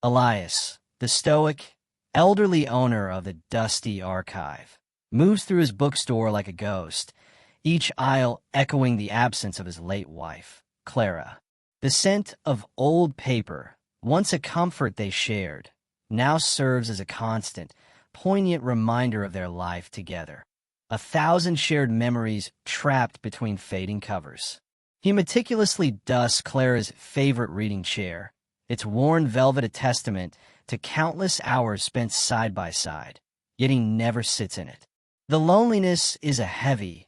Elias, the stoic, elderly owner of the dusty archive, moves through his bookstore like a ghost, each aisle echoing the absence of his late wife, Clara. The scent of old paper, once a comfort they shared, now serves as a constant, poignant reminder of their life together. 1,000 shared memories trapped between fading covers. He meticulously dusts Clara's favorite reading chair, its worn velvet a testament to countless hours spent side by side, yet he never sits in it. The loneliness is a heavy,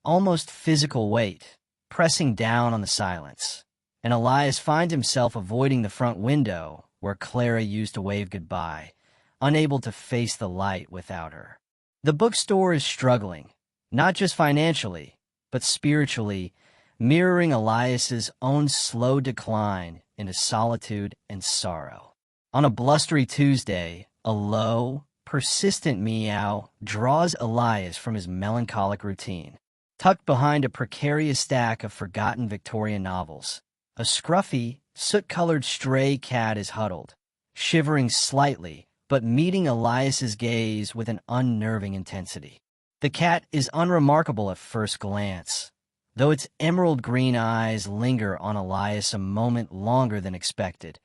almost physical weight, pressing down on the silence, and Elias finds himself avoiding the front window where Clara used to wave goodbye, unable to face the light without her. The bookstore is struggling, not just financially, but spiritually, mirroring Elias's own slow decline into solitude and sorrow. On a blustery Tuesday, a low, persistent meow draws Elias from his melancholic routine. Tucked behind a precarious stack of forgotten Victorian novels, a scruffy, soot-colored stray cat is huddled, shivering slightly, but meeting Elias's gaze with an unnerving intensity. The cat is unremarkable at first glance, though its emerald green eyes linger on Elias a moment longer than expected,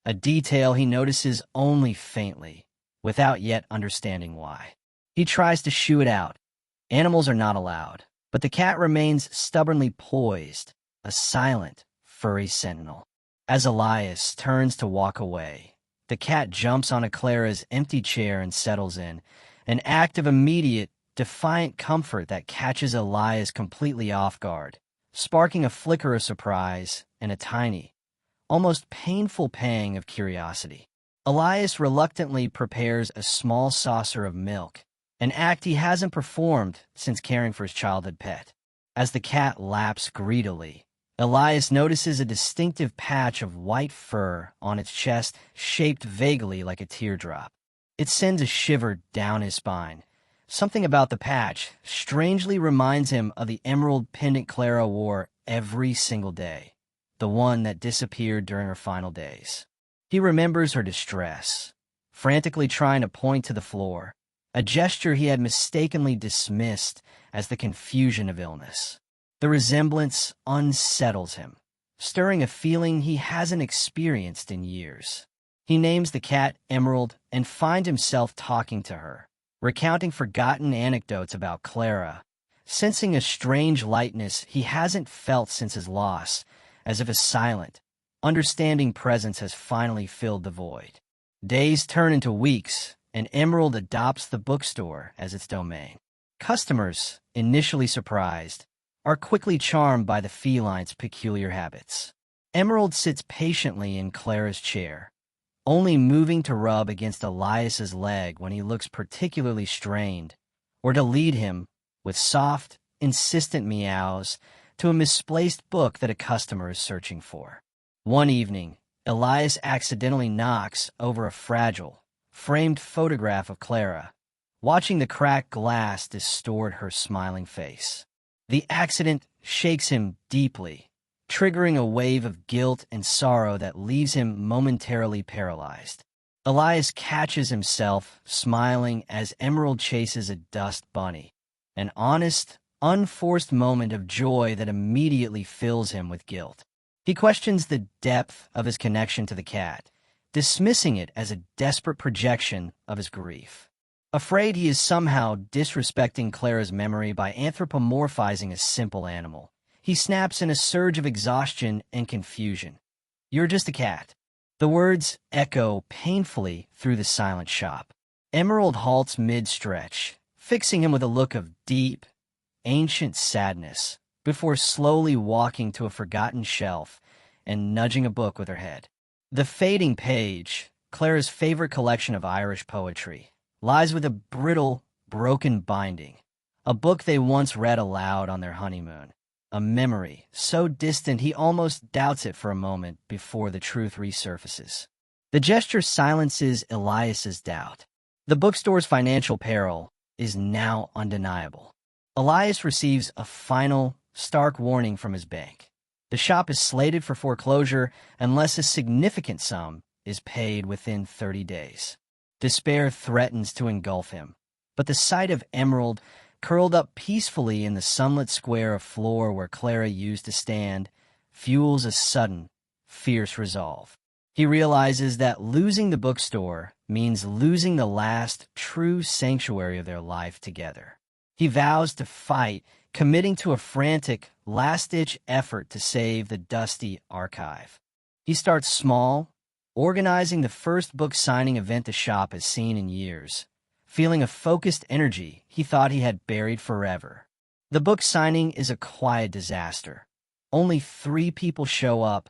a detail he notices only faintly, without yet understanding why. He tries to shoo it out. Animals are not allowed, but the cat remains stubbornly poised, a silent, furry sentinel. As Elias turns to walk away, the cat jumps onto Clara's empty chair and settles in, an act of immediate, defiant comfort that catches Elias completely off guard, sparking a flicker of surprise and a tiny, almost painful pang of curiosity. Elias reluctantly prepares a small saucer of milk, an act he hasn't performed since caring for his childhood pet. As the cat laps greedily, Elias notices a distinctive patch of white fur on its chest shaped vaguely like a teardrop. It sends a shiver down his spine. Something about the patch strangely reminds him of the emerald pendant Clara wore every single day, the one that disappeared during her final days. He remembers her distress, frantically trying to point to the floor, a gesture he had mistakenly dismissed as the confusion of illness. The resemblance unsettles him, stirring a feeling he hasn't experienced in years. He names the cat Emerald and finds himself talking to her, recounting forgotten anecdotes about Clara, sensing a strange lightness he hasn't felt since his loss, as if a silent, understanding presence has finally filled the void. Days turn into weeks, and Emerald adopts the bookstore as its domain. Customers, initially surprised, are quickly charmed by the feline's peculiar habits. Emerald sits patiently in Clara's chair, only moving to rub against Elias's leg when he looks particularly strained, or to lead him, with soft, insistent meows, to a misplaced book that a customer is searching for. One evening, Elias accidentally knocks over a fragile, framed photograph of Clara, watching the cracked glass distort her smiling face. The accident shakes him deeply, triggering a wave of guilt and sorrow that leaves him momentarily paralyzed. Elias catches himself smiling as Emerald chases a dust bunny, an honest, unforced moment of joy that immediately fills him with guilt. He questions the depth of his connection to the cat, dismissing it as a desperate projection of his grief. Afraid he is somehow disrespecting Clara's memory by anthropomorphizing a simple animal, he snaps in a surge of exhaustion and confusion. "You're just a cat." The words echo painfully through the silent shop. Emerald halts mid-stretch, fixing him with a look of deep, ancient sadness, before slowly walking to a forgotten shelf and nudging a book with her head. The fading page, Clara's favorite collection of Irish poetry, lies with a brittle, broken binding, a book they once read aloud on their honeymoon, a memory so distant he almost doubts it for a moment before the truth resurfaces. The gesture silences Elias's doubt. The bookstore's financial peril is now undeniable. Elias receives a final, stark warning from his bank. The shop is slated for foreclosure unless a significant sum is paid within 30 days. Despair threatens to engulf him, but the sight of Emerald curled up peacefully in the sunlit square of floor where Clara used to stand fuels a sudden, fierce resolve. He realizes that losing the bookstore means losing the last true sanctuary of their life together. He vows to fight, committing to a frantic, last-ditch effort to save the dusty archive. He starts small, organizing the first book signing event the shop has seen in years, feeling a focused energy he thought he had buried forever. The book signing is a quiet disaster. Only 3 people show up,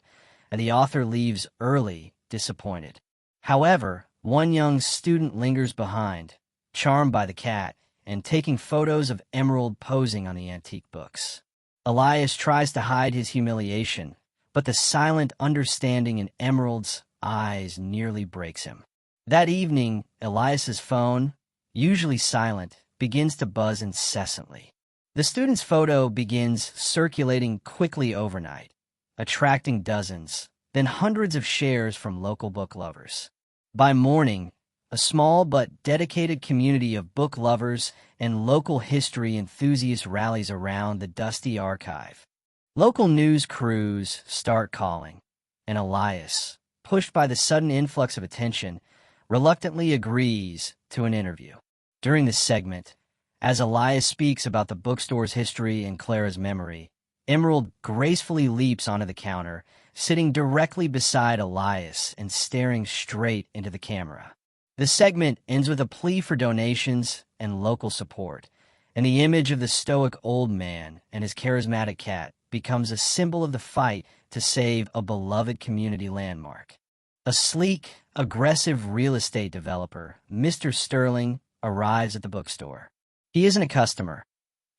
and the author leaves early, disappointed. However, one young student lingers behind, charmed by the cat, and taking photos of Emerald posing on the antique books. Elias tries to hide his humiliation, but the silent understanding in Emerald's eyes nearly breaks him. That evening, Elias's phone, usually silent, begins to buzz incessantly. The student's photo begins circulating quickly overnight, attracting dozens, then hundreds of shares from local book lovers. By morning, a small but dedicated community of book lovers and local history enthusiasts rallies around the dusty archive. Local news crews start calling, and Elias, pushed by the sudden influx of attention, reluctantly agrees to an interview. During this segment, as Elias speaks about the bookstore's history and Clara's memory, Emerald gracefully leaps onto the counter, sitting directly beside Elias and staring straight into the camera. The segment ends with a plea for donations and local support, and the image of the stoic old man and his charismatic cat becomes a symbol of the fight to save a beloved community landmark. A sleek, aggressive real estate developer, Mr. Sterling, arrives at the bookstore. He isn't a customer.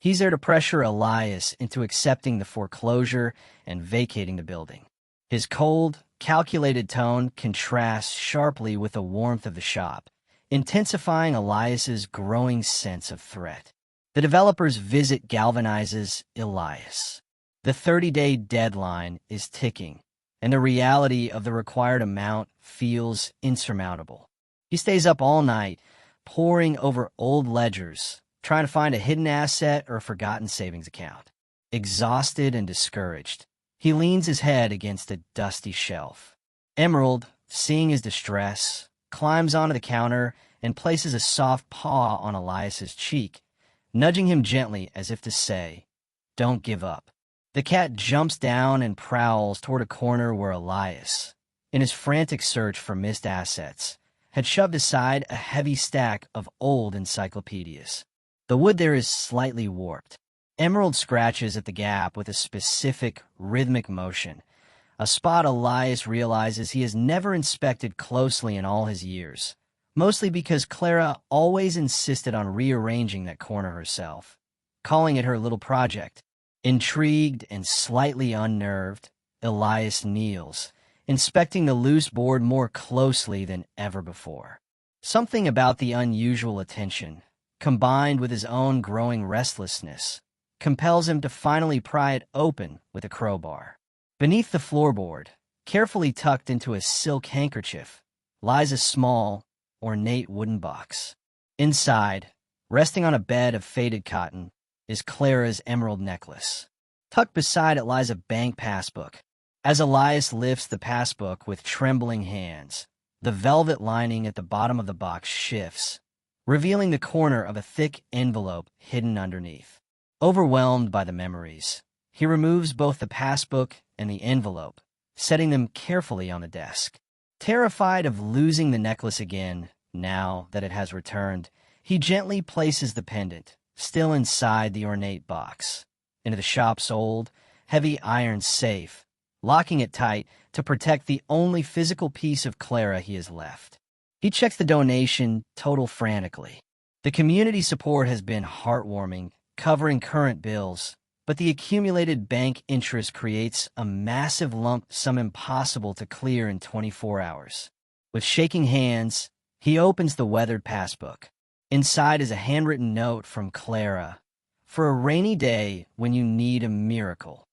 He's there to pressure Elias into accepting the foreclosure and vacating the building. His cold, calculated tone contrasts sharply with the warmth of the shop, intensifying Elias's growing sense of threat. The developer's visit galvanizes Elias. The 30-day deadline is ticking, and the reality of the required amount feels insurmountable. He stays up all night, poring over old ledgers, trying to find a hidden asset or a forgotten savings account. Exhausted and discouraged, he leans his head against a dusty shelf. Emerald, seeing his distress, climbs onto the counter and places a soft paw on Elias's cheek, nudging him gently as if to say, "Don't give up." The cat jumps down and prowls toward a corner where Elias, in his frantic search for missed assets, had shoved aside a heavy stack of old encyclopedias. The wood there is slightly warped. Emerald scratches at the gap with a specific, rhythmic motion, a spot Elias realizes he has never inspected closely in all his years, mostly because Clara always insisted on rearranging that corner herself, calling it her little project. Intrigued and slightly unnerved, Elias kneels, inspecting the loose board more closely than ever before. Something about the unusual attention, combined with his own growing restlessness, compels him to finally pry it open with a crowbar. Beneath the floorboard, carefully tucked into a silk handkerchief, lies a small, ornate wooden box. Inside, resting on a bed of faded cotton, is Clara's emerald necklace. Tucked beside it lies a bank passbook. As Elias lifts the passbook with trembling hands, the velvet lining at the bottom of the box shifts, revealing the corner of a thick envelope hidden underneath. Overwhelmed by the memories, he removes both the passbook and the envelope, setting them carefully on the desk. Terrified of losing the necklace again, now that it has returned, he gently places the pendant, still inside the ornate box, into the shop's old, heavy iron safe, locking it tight to protect the only physical piece of Clara he has left. He checks the donation total frantically. The community support has been heartwarming, covering current bills, but the accumulated bank interest creates a massive lump sum impossible to clear in 24 hours. With shaking hands, he opens the weathered passbook. Inside is a handwritten note from Clara. For a rainy day when you need a miracle.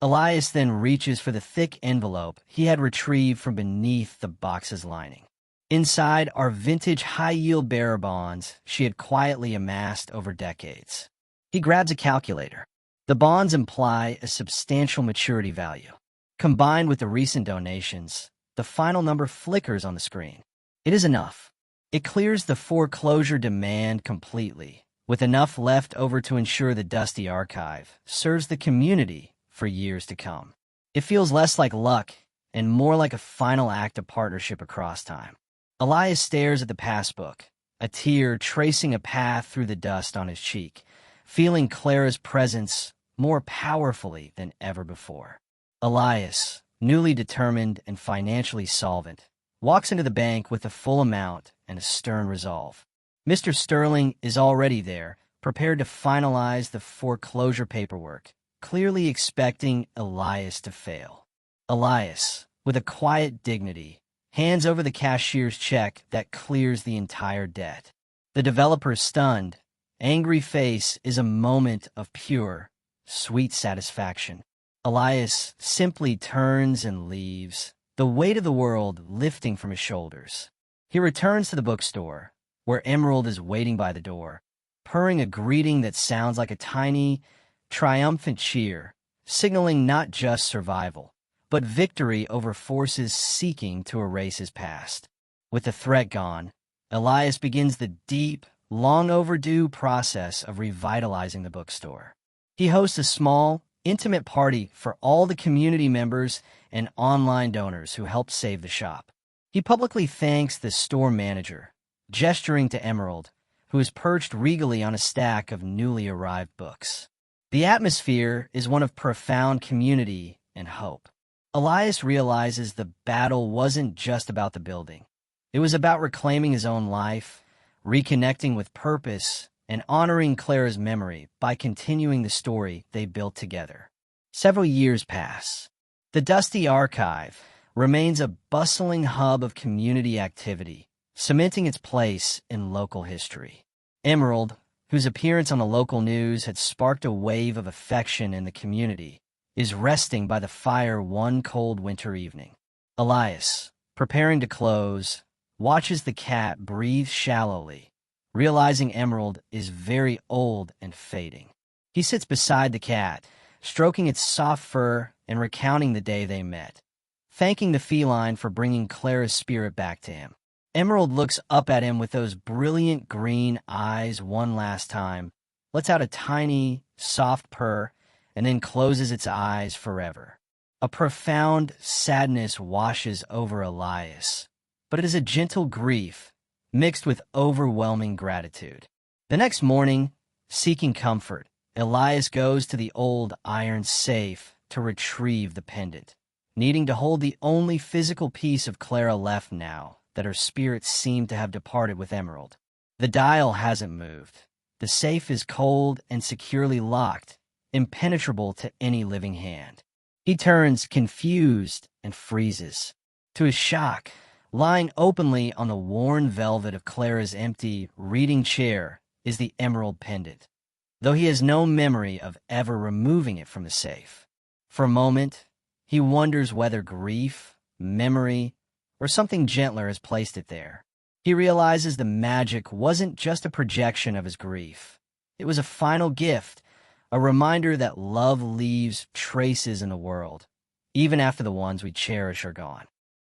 Elias then reaches for the thick envelope he had retrieved from beneath the box's lining. Inside are vintage high-yield bearer bonds she had quietly amassed over decades. He grabs a calculator. The bonds imply a substantial maturity value. Combined with the recent donations, the final number flickers on the screen. It is enough. It clears the foreclosure demand completely, with enough left over to ensure the dusty archive serves the community for years to come. It feels less like luck and more like a final act of partnership across time. Elias stares at the passbook, a tear tracing a path through the dust on his cheek, feeling Clara's presence more powerfully than ever before. Elias, newly determined and financially solvent, walks into the bank with the full amount and a stern resolve. Mr. Sterling is already there, prepared to finalize the foreclosure paperwork, clearly expecting Elias to fail. Elias, with a quiet dignity, hands over the cashier's check that clears the entire debt. The developer's stunned, angry face is a moment of pure, sweet satisfaction. Elias simply turns and leaves, the weight of the world lifting from his shoulders. He returns to the bookstore, where Emerald is waiting by the door, purring a greeting that sounds like a tiny, triumphant cheer, signaling not just survival, but victory over forces seeking to erase his past. With the threat gone, Elias begins the deep, long-overdue process of revitalizing the bookstore. He hosts a small, intimate party for all the community members and online donors who helped save the shop. He publicly thanks the store manager, gesturing to Emerald, who is perched regally on a stack of newly arrived books. The atmosphere is one of profound community and hope. Elias realizes the battle wasn't just about the building. It was about reclaiming his own life, reconnecting with purpose, and honoring Clara's memory by continuing the story they built together. Several years pass. The dusty archive remains a bustling hub of community activity, cementing its place in local history. Emerald, whose appearance on the local news had sparked a wave of affection in the community, is resting by the fire one cold winter evening. Elias, preparing to close, watches the cat breathe shallowly, realizing Emerald is very old and fading. He sits beside the cat, stroking its soft fur and recounting the day they met, thanking the feline for bringing Clara's spirit back to him. Emerald looks up at him with those brilliant green eyes one last time, lets out a tiny, soft purr, and then closes its eyes forever. A profound sadness washes over Elias, but it is a gentle grief mixed with overwhelming gratitude. The next morning, seeking comfort, Elias goes to the old iron safe to retrieve the pendant, needing to hold the only physical piece of Clara left now that her spirit seemed to have departed with Emerald. The dial hasn't moved. The safe is cold and securely locked, impenetrable to any living hand. He turns confused and freezes. To his shock, lying openly on the worn velvet of Clara's empty reading chair is the emerald pendant, though he has no memory of ever removing it from the safe. For a moment, he wonders whether grief, memory, or something gentler has placed it there. He realizes the magic wasn't just a projection of his grief. It was a final gift, a reminder that love leaves traces in the world, even after the ones we cherish are gone.